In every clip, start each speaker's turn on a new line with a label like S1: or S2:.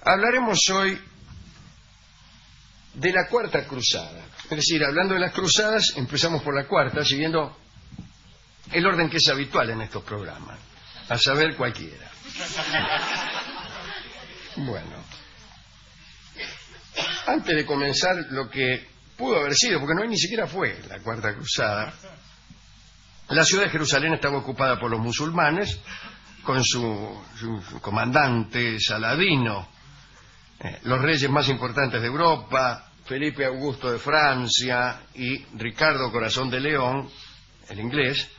S1: Hablaremos hoy de la Cuarta Cruzada. Es decir, hablando de las cruzadas, empezamos por la cuarta, siguiendo el orden que es habitual en estos programas, a saber, cualquiera. Bueno, antes de comenzar lo que pudo haber sido, porque no ni siquiera fue la Cuarta Cruzada, la ciudad de Jerusalén estaba ocupada por los musulmanes, con su comandante Saladino, los reyes más importantes de Europa, Felipe Augusto de Francia y Ricardo Corazón de León, el inglés,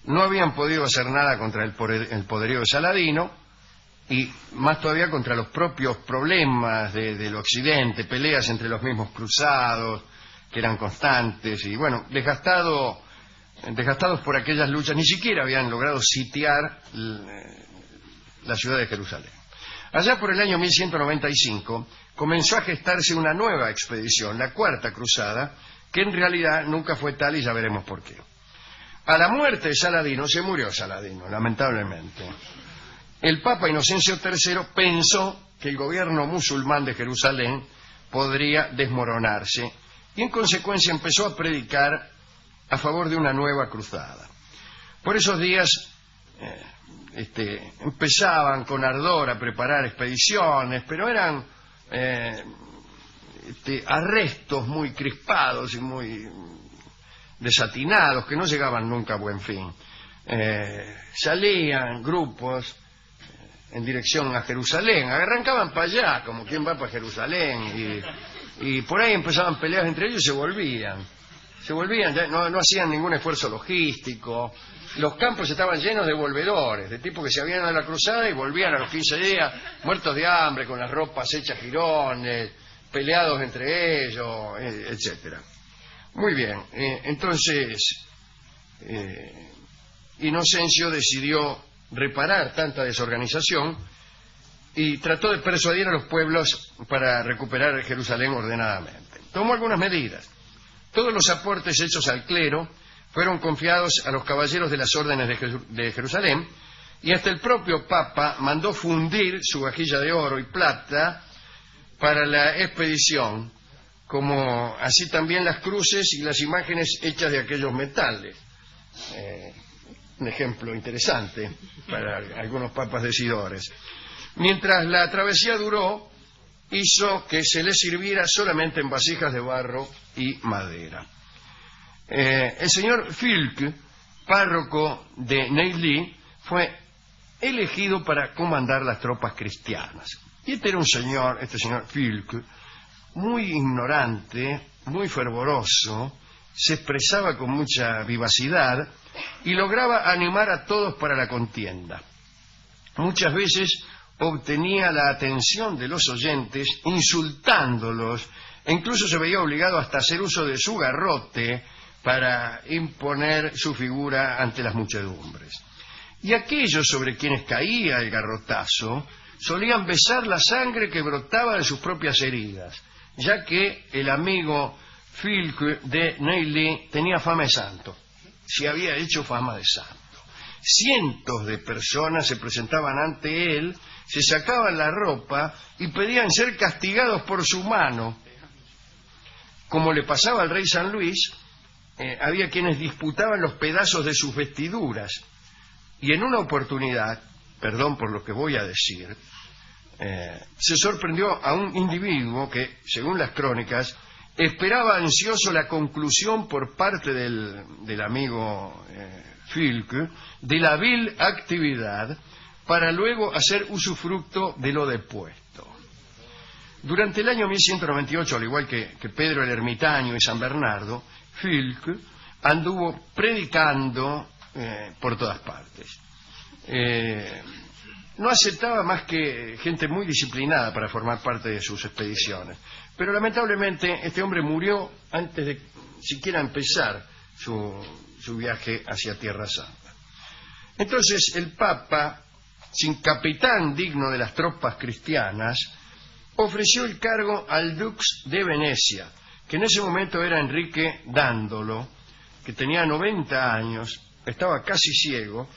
S1: no habían podido hacer nada contra el poderío de Saladino, y más todavía contra los propios problemas del occidente, peleas entre los mismos cruzados, que eran constantes, y bueno, desgastados por aquellas luchas, ni siquiera habían logrado sitiar la ciudad de Jerusalén. Allá por el año 1195 comenzó a gestarse una nueva expedición, la Cuarta Cruzada, que en realidad nunca fue tal y ya veremos por qué. A la muerte de Saladino, se murió Saladino, lamentablemente. El Papa Inocencio III pensó que el gobierno musulmán de Jerusalén podría desmoronarse y en consecuencia empezó a predicar a favor de una nueva cruzada. Por esos días empezaban con ardor a preparar expediciones, pero eran arrestos muy crispados y muy desatinados que no llegaban nunca a buen fin. Salían grupos en dirección a Jerusalén, arrancaban para allá, como quien va para Jerusalén, y por ahí empezaban peleas entre ellos y se volvían, no hacían ningún esfuerzo logístico. Los campos estaban llenos de volvedores, de tipos que se habían ido a la cruzada y volvían a los 15 días, muertos de hambre, con las ropas hechas jirones, peleados entre ellos, etcétera. Muy bien, entonces Inocencio decidió reparar tanta desorganización y trató de persuadir a los pueblos para recuperar Jerusalén ordenadamente. Tomó algunas medidas. Todos los aportes hechos al clero fueron confiados a los caballeros de las órdenes de Jerusalén, y hasta el propio Papa mandó fundir su vajilla de oro y plata para la expedición, como así también las cruces y las imágenes hechas de aquellos metales. Un ejemplo interesante para algunos papas decidores. Mientras la travesía duró, hizo que se les sirviera solamente en vasijas de barro y madera. El señor Fulk, párroco de Neuilly, fue elegido para comandar las tropas cristianas. Y este señor Fulk, muy ignorante, muy fervoroso, se expresaba con mucha vivacidad y lograba animar a todos para la contienda. Muchas veces obtenía la atención de los oyentes insultándolos, e incluso se veía obligado hasta a hacer uso de su garrote para imponer su figura ante las muchedumbres. Y aquellos sobre quienes caía el garrotazo solían besar la sangre que brotaba de sus propias heridas, ya que el amigo Fulk de Neuilly tenía fama de santo, se había hecho fama de santo. Cientos de personas se presentaban ante él, se sacaban la ropa y pedían ser castigados por su mano. Como le pasaba al rey San Luis, había quienes disputaban los pedazos de sus vestiduras, y en una oportunidad, perdón por lo que voy a decir, se sorprendió a un individuo que, según las crónicas, esperaba ansioso la conclusión por parte del amigo Fulk de la vil actividad para luego hacer usufructo de lo depuesto. Durante el año 1198, al igual que Pedro el Ermitaño y San Bernardo, Fulk anduvo predicando por todas partes. No aceptaba más que gente muy disciplinada para formar parte de sus expediciones. Pero lamentablemente este hombre murió antes de siquiera empezar su viaje hacia Tierra Santa. Entonces el Papa, sin capitán digno de las tropas cristianas, ofreció el cargo al dux de Venecia, que en ese momento era Enrique Dándolo, que tenía 90 años, estaba casi ciego,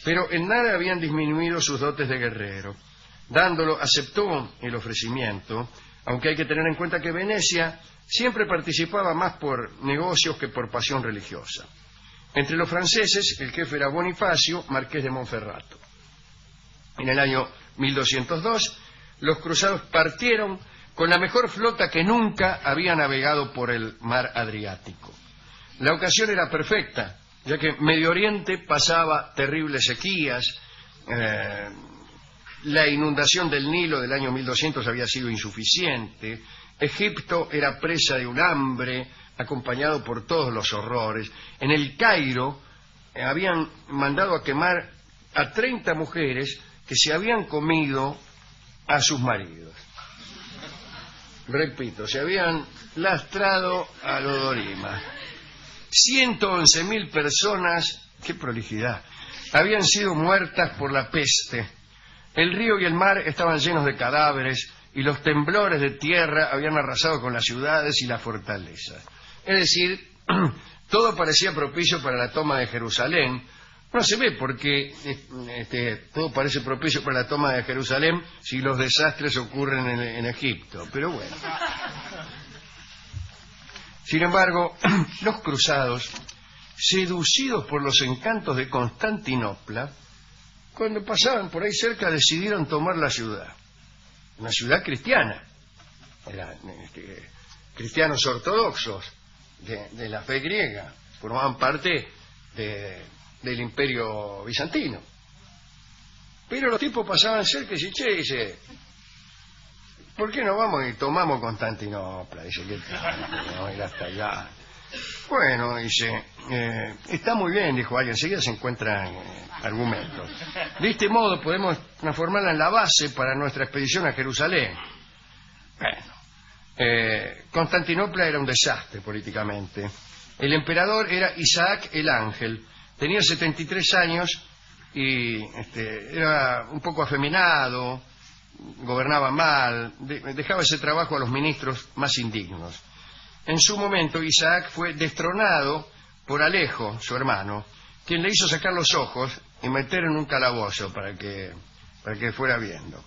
S1: pero en nada habían disminuido sus dotes de guerrero. Dándolo aceptó el ofrecimiento, aunque hay que tener en cuenta que Venecia siempre participaba más por negocios que por pasión religiosa. Entre los franceses, el jefe era Bonifacio, marqués de Monferrato. En el año 1202, los cruzados partieron con la mejor flota que nunca había navegado por el mar Adriático. La ocasión era perfecta, ya que Medio Oriente pasaba terribles sequías, la inundación del Nilo del año 1200 había sido insuficiente, Egipto era presa de un hambre acompañado por todos los horrores. En el Cairo habían mandado a quemar a 30 mujeres que se habían comido a sus maridos. Repito, se habían lastrado a Lodorima. 111.000 personas, qué prolijidad, habían sido muertas por la peste. El río y el mar estaban llenos de cadáveres y los temblores de tierra habían arrasado con las ciudades y las fortalezas. Es decir, todo parecía propicio para la toma de Jerusalén. No se ve porque todo parece propicio para la toma de Jerusalén si los desastres ocurren en Egipto, pero bueno. Sin embargo, los cruzados, seducidos por los encantos de Constantinopla, cuando pasaban por ahí cerca decidieron tomar la ciudad. Una ciudad cristiana. Eran cristianos ortodoxos de la fe griega. Formaban parte del imperio bizantino. Pero los tipos pasaban cerca y dice, ¿por qué no vamos y tomamos Constantinopla? Dice, ¿qué tal? No ir hasta allá. Bueno, dice, está muy bien, dijo alguien, enseguida se encuentran argumentos. De este modo podemos transformarla en la base para nuestra expedición a Jerusalén. Bueno, Constantinopla era un desastre políticamente. El emperador era Isaac el Ángel, tenía 73 años y era un poco afeminado, gobernaba mal, dejaba ese trabajo a los ministros más indignos. En su momento Isaac fue destronado por Alejo, su hermano, quien le hizo sacar los ojos y meter en un calabozo para que fuera viendo.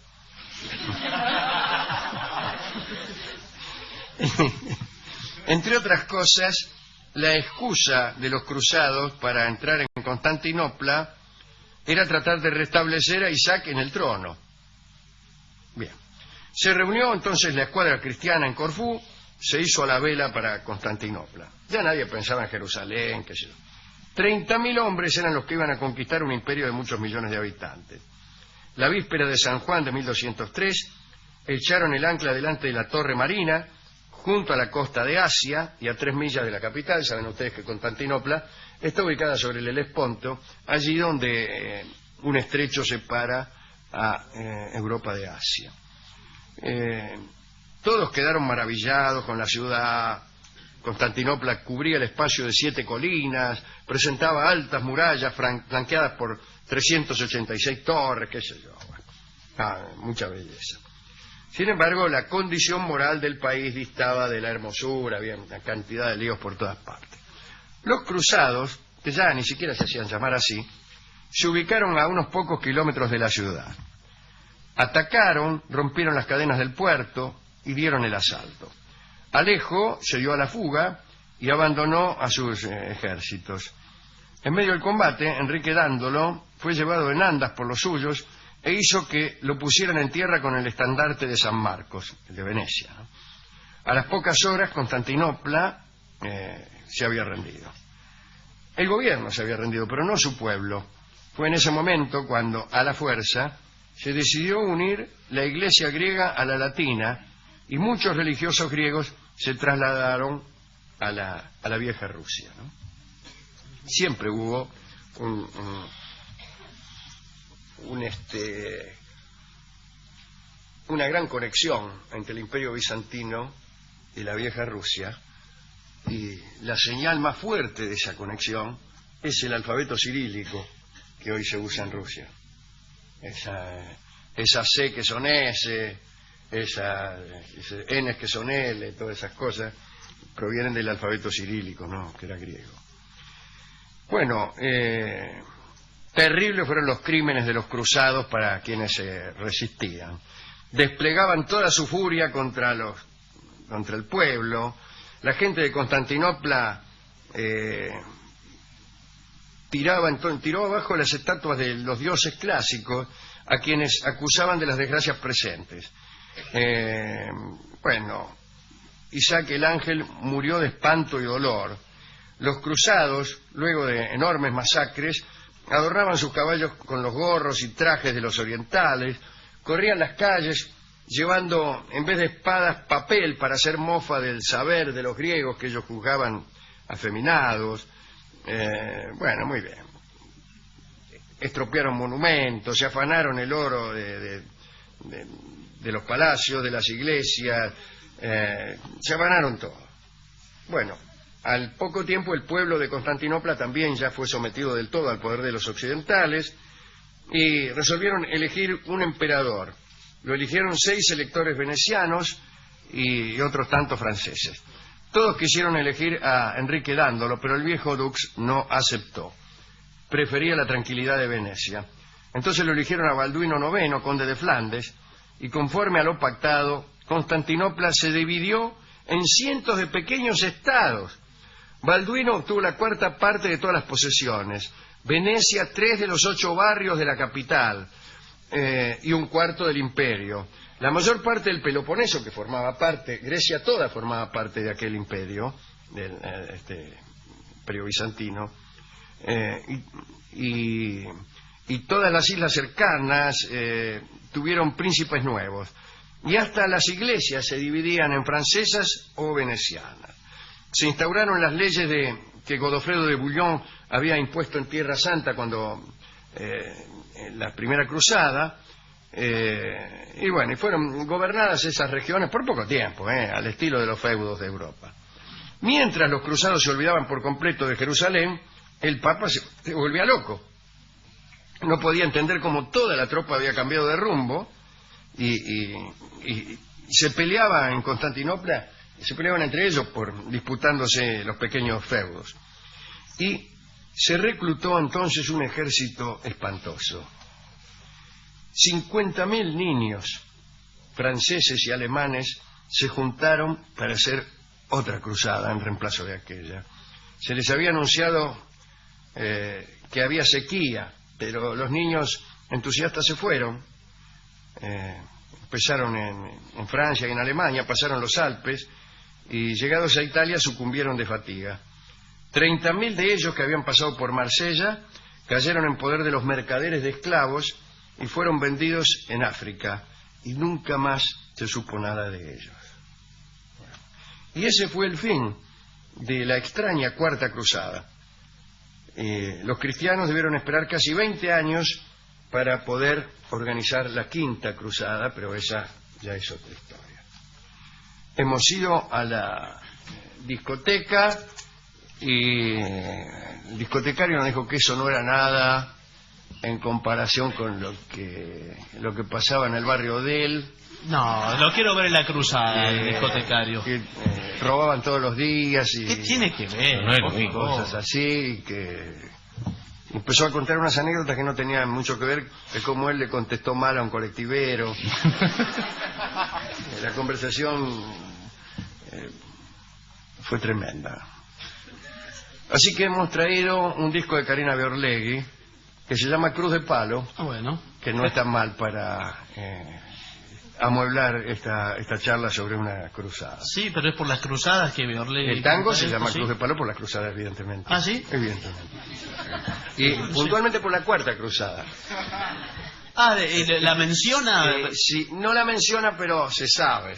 S1: Entre otras cosas, la excusa de los cruzados para entrar en Constantinopla era tratar de restablecer a Isaac en el trono. Bien. Se reunió entonces la escuadra cristiana en Corfú, se hizo a la vela para Constantinopla. Ya nadie pensaba en Jerusalén, qué sé yo. 30.000 hombres eran los que iban a conquistar un imperio de muchos millones de habitantes. La víspera de San Juan de 1203, echaron el ancla delante de la torre marina, junto a la costa de Asia y a 3 millas de la capital. Saben ustedes que Constantinopla está ubicada sobre el Helesponto, allí donde un estrecho separa a Europa de Asia. Todos quedaron maravillados con la ciudad. Constantinopla cubría el espacio de 7 colinas, presentaba altas murallas flanqueadas por 386 torres, qué sé yo. Bueno, mucha belleza. Sin embargo, la condición moral del país distaba de la hermosura, había una cantidad de líos por todas partes. Los cruzados, que ya ni siquiera se hacían llamar así, se ubicaron a unos pocos kilómetros de la ciudad. Atacaron, rompieron las cadenas del puerto y dieron el asalto. Alejo se dio a la fuga y abandonó a sus ejércitos. En medio del combate, Enrique Dándolo fue llevado en andas por los suyos e hizo que lo pusieran en tierra con el estandarte de San Marcos, el de Venecia, ¿no? A las pocas horas, Constantinopla se había rendido. El gobierno se había rendido, pero no su pueblo. Fue en ese momento cuando, a la fuerza, se decidió unir la iglesia griega a la latina y muchos religiosos griegos se trasladaron a la vieja Rusia, ¿no? Siempre hubo una gran conexión entre el Imperio Bizantino y la vieja Rusia, y la señal más fuerte de esa conexión es el alfabeto cirílico que hoy se usa en Rusia. Esa C que son S, esas N que son L, todas esas cosas provienen del alfabeto cirílico, ¿no?, que era griego. Bueno, Terribles fueron los crímenes de los cruzados para quienes se resistían. Desplegaban toda su furia contra el pueblo. La gente de Constantinopla tiró abajo las estatuas de los dioses clásicos a quienes acusaban de las desgracias presentes. Isaac el Ángel murió de espanto y dolor. Los cruzados, luego de enormes masacres, adornaban sus caballos con los gorros y trajes de los orientales, corrían las calles llevando, en vez de espadas, papel para hacer mofa del saber de los griegos que ellos juzgaban afeminados. Muy bien. Estropearon monumentos, se afanaron el oro de los palacios, de las iglesias, se afanaron todo. Bueno, al poco tiempo el pueblo de Constantinopla también ya fue sometido del todo al poder de los occidentales y resolvieron elegir un emperador. Lo eligieron 6 electores venecianos y otros tantos franceses. Todos quisieron elegir a Enrique Dándolo, pero el viejo Dux no aceptó. Prefería la tranquilidad de Venecia. Entonces lo eligieron a Balduino IX, conde de Flandes, y conforme a lo pactado, Constantinopla se dividió en cientos de pequeños estados. Balduino obtuvo la 4ª parte de todas las posesiones, Venecia 3 de los 8 barrios de la capital y 1/4 del imperio. La mayor parte del Peloponeso, que formaba parte, Grecia toda formaba parte de aquel imperio, del imperio bizantino, y todas las islas cercanas tuvieron príncipes nuevos. Y hasta las iglesias se dividían en francesas o venecianas. Se instauraron las leyes que Godofredo de Bouillon había impuesto en Tierra Santa cuando en la primera cruzada, y fueron gobernadas esas regiones por poco tiempo, al estilo de los feudos de Europa. Mientras los cruzados se olvidaban por completo de Jerusalén, el Papa se volvía loco. No podía entender cómo toda la tropa había cambiado de rumbo y se peleaba en Constantinopla, se peleaban entre ellos disputándose los pequeños feudos. Y se reclutó entonces un ejército espantoso. 50.000 niños franceses y alemanes se juntaron para hacer otra cruzada en reemplazo de aquella. Se les había anunciado que había sequía, pero los niños entusiastas se fueron. Empezaron en Francia y en Alemania, pasaron los Alpes y llegados a Italia sucumbieron de fatiga. 30.000 de ellos que habían pasado por Marsella cayeron en poder de los mercaderes de esclavos y fueron vendidos en África y nunca más se supo nada de ellos. Y ese fue el fin de la extraña 4ª cruzada. Los cristianos debieron esperar casi 20 años para poder organizar la 5ª cruzada, pero esa ya es otra historia. Hemos ido a la discoteca y el discotecario nos dijo que eso no era nada en comparación con lo que pasaba en el barrio de él.
S2: No, lo quiero ver en la cruzada, el discotecario.
S1: Que robaban todos los días y...
S2: ¿Qué tiene que ver?
S1: No es lo mismo. Cosas así, que empezó a contar unas anécdotas que no tenían mucho que ver, de cómo él le contestó mal a un colectivero. La conversación fue tremenda. Así que hemos traído un disco de Karina Biorlegui que se llama Cruz de Palo, que no está mal para amueblar esta charla sobre una cruzada.
S2: Sí, pero es por las cruzadas que Biorlegui...
S1: El tango se llama Cruz de Palo por las cruzadas, evidentemente.
S2: ¿Ah, sí?
S1: Evidentemente. Y puntualmente por la 4ª cruzada.
S2: Ah, ¿la menciona?
S1: Sí, no la menciona, pero se sabe.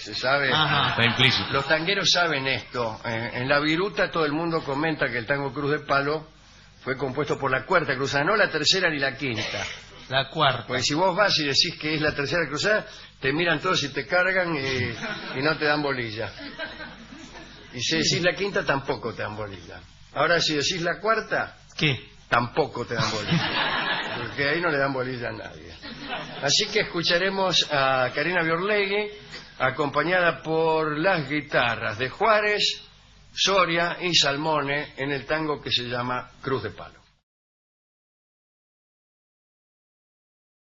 S2: Ajá.
S3: Está implícito.
S1: Los tangueros saben esto. En la viruta todo el mundo comenta que el tango Cruz de Palo fue compuesto por la 4ª cruzada, no la 3ª ni la 5ª.
S2: La 4ª.
S1: Pues si vos vas y decís que es la 3ª cruzada, te miran todos y te cargan y no te dan bolilla. Y si decís la 5ª, tampoco te dan bolilla. Ahora, si decís la 4ª...
S2: ¿Qué?
S1: Tampoco te dan bolilla. Porque ahí no le dan bolilla a nadie. Así que escucharemos a Karina Biorlegui, acompañada por las guitarras de Juárez, Soria y Salmone, en el tango que se llama Cruz de Palo.